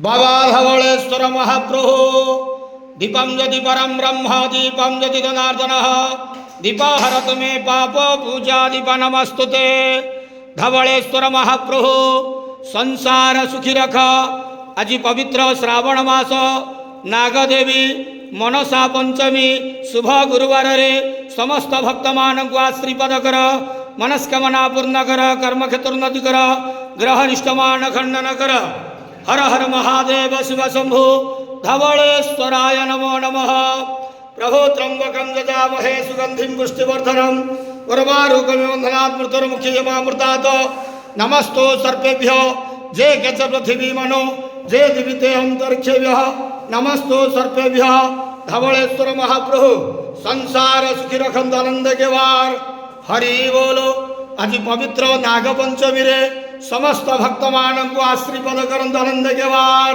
बाबा धवलेश्वर महाप्रभु दीपं ज्योति परम ब्रह्म दीपं ज्योति जनार्दन दीपहरत मे पाप पूजा दीप नमस्तुते। धवलेश्वर महाप्रभु संसार सुखी रख। आज पवित्र श्रावण मास नागदेवी मनसा पंचमी शुभ गुरुवार रे समस्त भक्त मान को आश्रीपद कर, मनस्कामना पूर्ण कर, कर्मक्षेत्र उन्नति कर, ग्रह निष्ठमान खंडन कर। हर हर महादेव शिव शंभु धवलेश्वराय नमो नमः। प्रभो त्र्यंबकं यजामहे सुगंधिं पुष्टिवर्धनम् उर्वारुकमिव बन्धनात् मृत्युर्मुक्षयमामृतात्। नमस्तो सर्पेभ्यो जे गच पृथिवी मनो जे दिविते अंतरिक्षेभ्यः। नमस्तो सर्पेभ्यः। धवलेश्वर महाप्रभु संसार सुखी रखंत आनंद के वार। हरि बोलो। आज पवित्र नाग पंचमी रे समस्त भक्त मान को आशीर्वाद करंत आनंद के वार।